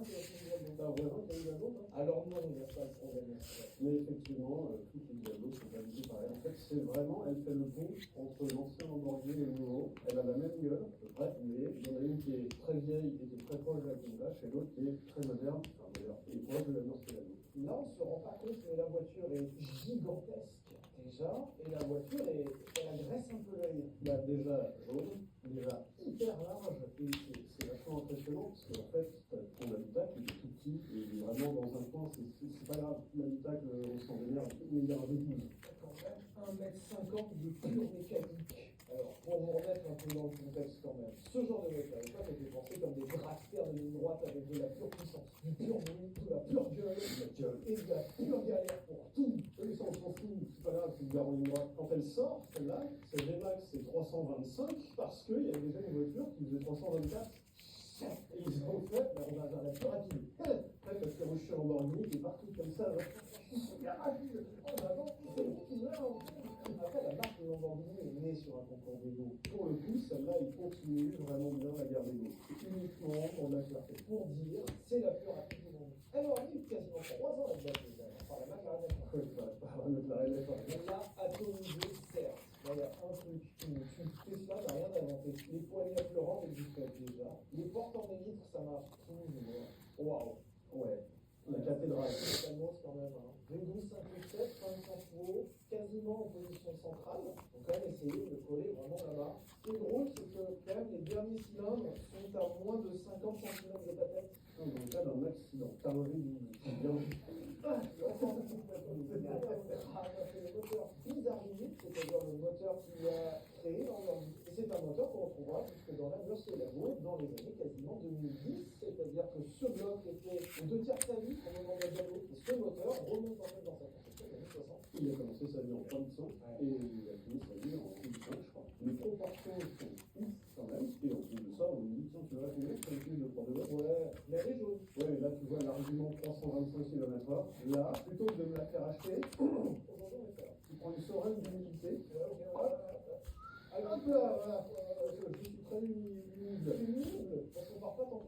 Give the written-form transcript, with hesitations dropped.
qui a fait une Hidalgo. T'as un voisin qui a une Hidalgo, toi? Alors non, il n'y a pas de problème. Mais effectivement, toutes les Hidalgo sont pas du tout pareilles. En fait, c'est vraiment, elle fait le pont entre l'ancien Lamborghini et le nouveau. Elle a la même gueule, à peu près, mais il y en a une qui est très vieille et qui est très proche de la Countach, et l'autre qui est très moderne, enfin moderne, et proche de la Murcielago. Là, on ne se rend pas compte, mais la voiture est gigantesque déjà, et la voiture, elle agresse un peu l'œil. Bah, déjà jaune, déjà hyper large, et c'est vachement impressionnant parce qu'en fait, ton habitacle il est tout petit et il est vraiment dans un coin, c'est pas grave, l'habitacle on s'en démerde, mais il y a un véhicule. Quand même 1,50 m de pure mécanique. Alors, pour vous remettre un peu dans le contexte quand même, ce genre de voiture à l'époque était pensé comme des dragsters de ligne droite avec de la pure puissance, du pur bruit, de la pure gueule, et de la pure galère pour tout. Oui, ça on s'en fout, c'est pas grave, c'est une gare en ligne droite. Quand elle sort, celle-là, cette G-Max c'est 325 parce qu'il y avait déjà une voiture qui faisait 324. Et ils ont fait, bah, on va vers la plus rapide. Après, parce qu'il y a Rocher Lamborghini qui est partout comme ça. Super rapide. Oh, bah non, c'est vous qui meurt. Après, la marque Lamborghini est née sur un concours d'ego. Pour le coup, celle-là, il continue vraiment bien la guerre d'ego. Uniquement pour la clarté. Pour dire, c'est la plus rapide du monde. Elle aurait mis quasiment 3 ans à être battue, par la McLaren F1. Ouais, pas McLaren F1. Elle l'a atomisé, certes. Là, il y a un truc qui me tue. Tesla n'a rien inventé. Les poignées affleurantes existaient déjà. Les portes en élytre, ça marche toujours. Waouh. Ouais. La cathédrale. C'est tellement quand même. Hein. V12 5.7, 500 chevaux, quasiment en position centrale. Donc quand même essayer de coller vraiment là-bas. Ce qui est drôle, c'est que quand même les derniers cylindres sont à moins de 50 cm de ta tête. Dans le cas d'un accident, t'as un véhicule. Bien. C'est le moteur bizarrique, c'est-à-dire le moteur qui a créé Lamborghini. Et c'est un moteur qu'on retrouvera jusque dans la Murcielago dans les années quasiment 2010. C'est-à-dire que ce bloc était aux 2 tiers de sa vie au moment de la Diablo. Et ce moteur remonte en fait dans sa conception des années 60. Il a commencé sa vie en fin de sang et il a fini sa vie en 2005, je crois. Les proportions sont ouf quand même. Et en plus de ça, on me dit tiens, tu vas combien sur le fil de prendre de vote? Ouais, mais elle est jaune. Ouais, là tu vois l'argument 325 km/h. Là, plutôt que de me la faire acheter, Aujourd'hui, on est faire. tu prends une Soren d'humidité. Hop, Hop là, voilà. Je suis très humide. c'est nul, parce qu'on part pas tant